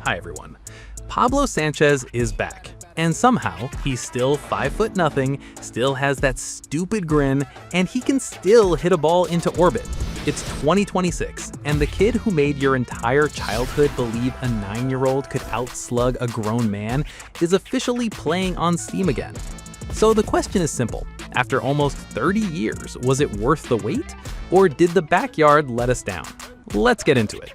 Hi everyone. Pablo Sanchez is back, and somehow he's still 5'0", still has that stupid grin, and he can still hit a ball into orbit. It's 2026, and the kid who made your entire childhood believe a 9-year-old could outslug a grown man is officially playing on Steam again. So the question is simple. After almost 30 years, was it worth the wait? Or did the backyard let us down? Let's get into it.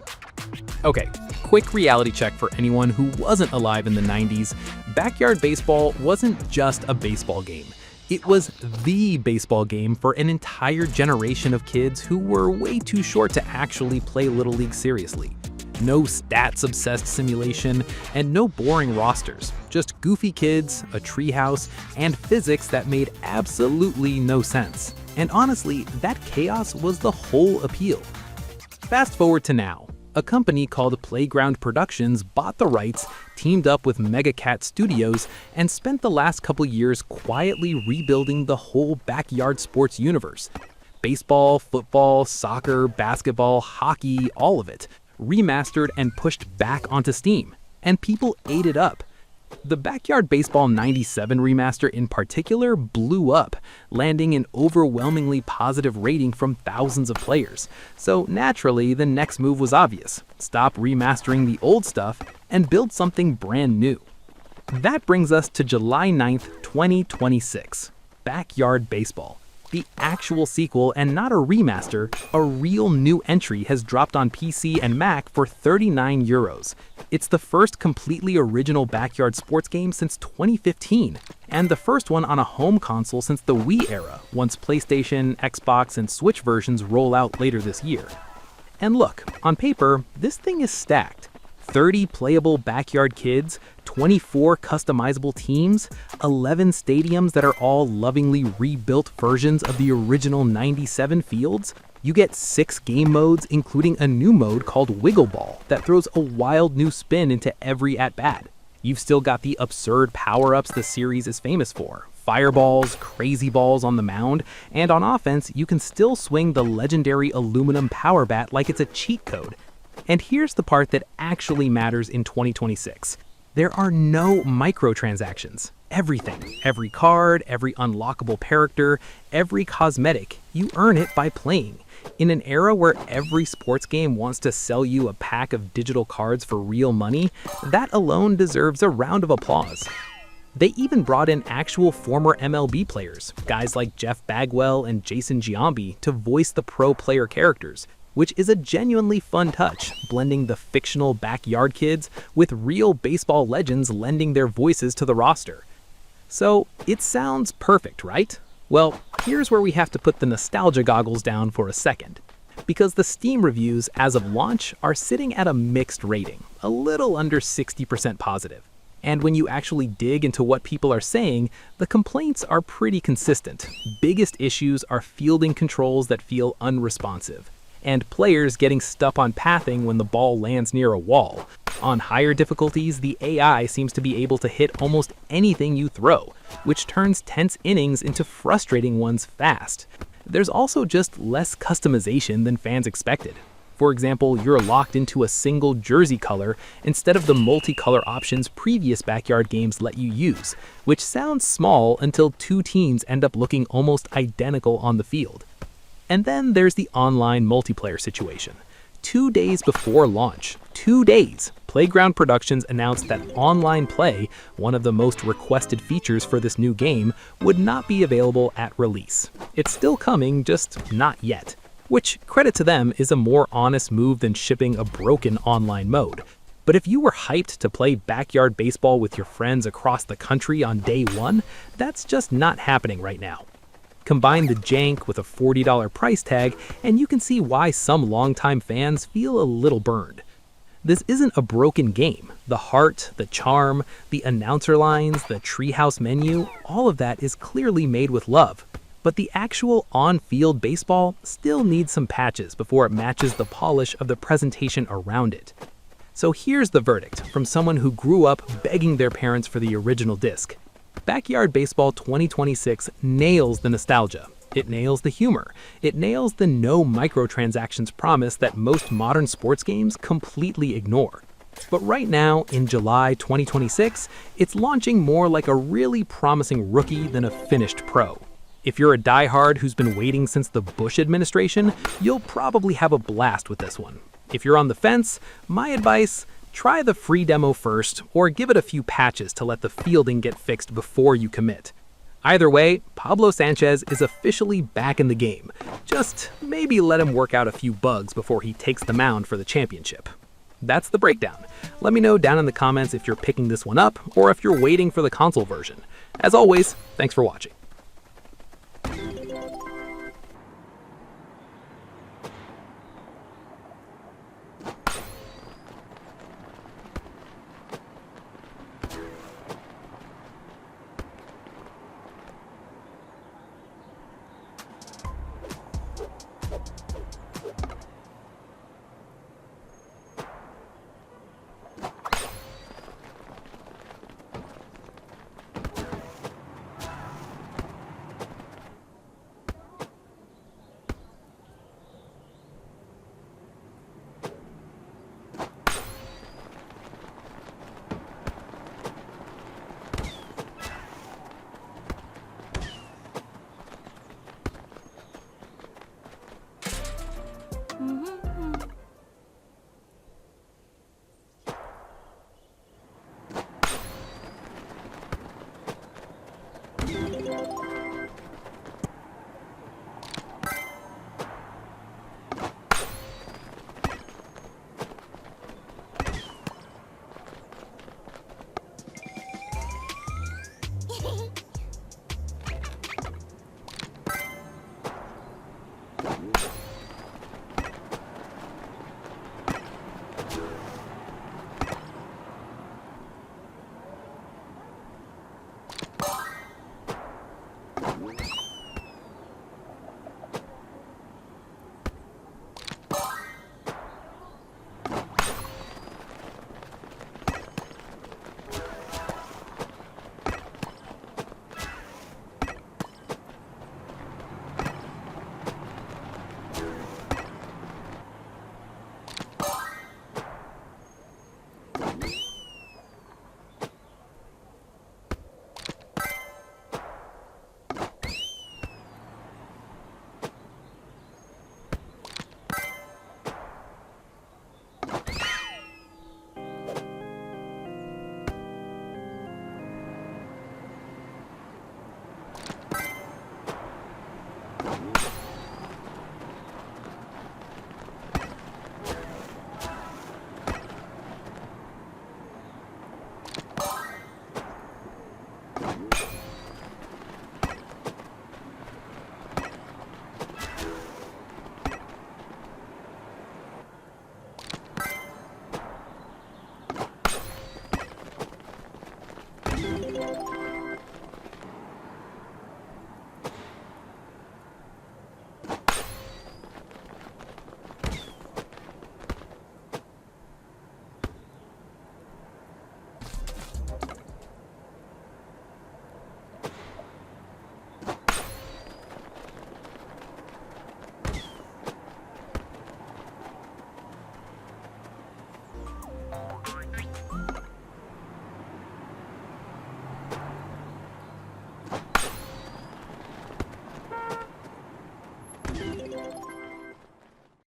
Okay, quick reality check for anyone who wasn't alive in the 90s. Backyard baseball wasn't just a baseball game. It was the baseball game for an entire generation of kids who were way too short to actually play Little League seriously. No stats-obsessed simulation, and no boring rosters. Just goofy kids, a treehouse, and physics that made absolutely no sense. And honestly, that chaos was the whole appeal. Fast forward to now. A company called Playground Productions bought the rights, teamed up with Mega Cat Studios, and spent the last couple years quietly rebuilding the whole backyard sports universe. Baseball, football, soccer, basketball, hockey, all of it. Remastered and pushed back onto Steam, and people ate it up. The Backyard Baseball 97 remaster in particular blew up, landing an overwhelmingly positive rating from thousands of players. So naturally, the next move was obvious. Stop remastering the old stuff and build something brand new. That brings us to July 9th, 2026. Backyard Baseball. The actual sequel and not a remaster, a real new entry has dropped on PC and Mac for €39. It's the first completely original backyard sports game since 2015, and the first one on a home console since the Wii era, once PlayStation, Xbox, and Switch versions roll out later this year. And look, on paper, this thing is stacked. 30 playable backyard kids, 24 customizable teams, 11 stadiums that are all lovingly rebuilt versions of the original 97 fields. You get 6 game modes, including a new mode called Wiggle Ball that throws a wild new spin into every at-bat. You've still got the absurd power-ups the series is famous for. Fireballs, crazy balls on the mound, and on offense, you can still swing the legendary aluminum power bat like it's a cheat code. And here's the part that actually matters in 2026. There are no microtransactions. Everything, every card, every unlockable character, every cosmetic, you earn it by playing. In an era where every sports game wants to sell you a pack of digital cards for real money, that alone deserves a round of applause. They even brought in actual former MLB players, guys like Jeff Bagwell and Jason Giambi, to voice the pro player characters, which is a genuinely fun touch, blending the fictional backyard kids with real baseball legends lending their voices to the roster. So it sounds perfect, right? Well, here's where we have to put the nostalgia goggles down for a second. Because the Steam reviews as of launch are sitting at a mixed rating, a little under 60% positive. And when you actually dig into what people are saying, the complaints are pretty consistent. Biggest issues are fielding controls that feel unresponsive, and players getting stuck on pathing when the ball lands near a wall. On higher difficulties, the AI seems to be able to hit almost anything you throw, which turns tense innings into frustrating ones fast. There's also just less customization than fans expected. For example, you're locked into a single jersey color instead of the multicolor options previous backyard games let you use, which sounds small until 2 teams end up looking almost identical on the field. And then there's the online multiplayer situation. 2 days before launch, 2 days, Playground Productions announced that online play, one of the most requested features for this new game, would not be available at release. It's still coming, just not yet. Which, credit to them, is a more honest move than shipping a broken online mode. But if you were hyped to play backyard baseball with your friends across the country on day 1, that's just not happening right now. Combine the jank with a $40 price tag, and you can see why some longtime fans feel a little burned. This isn't a broken game. The heart, the charm, the announcer lines, the treehouse menu, all of that is clearly made with love. But the actual on-field baseball still needs some patches before it matches the polish of the presentation around it. So here's the verdict from someone who grew up begging their parents for the original disc. Backyard Baseball 2026 nails the nostalgia. It nails the humor. It nails the no microtransactions promise that most modern sports games completely ignore. But right now, in July 2026, it's launching more like a really promising rookie than a finished pro. If you're a diehard who's been waiting since the Bush administration, you'll probably have a blast with this one. If you're on the fence, my advice: try the free demo first, or give it a few patches to let the fielding get fixed before you commit. Either way, Pablo Sanchez is officially back in the game. Just maybe let him work out a few bugs before he takes the mound for the championship. That's the breakdown. Let me know down in the comments if you're picking this one up, or if you're waiting for the console version. As always, thanks for watching.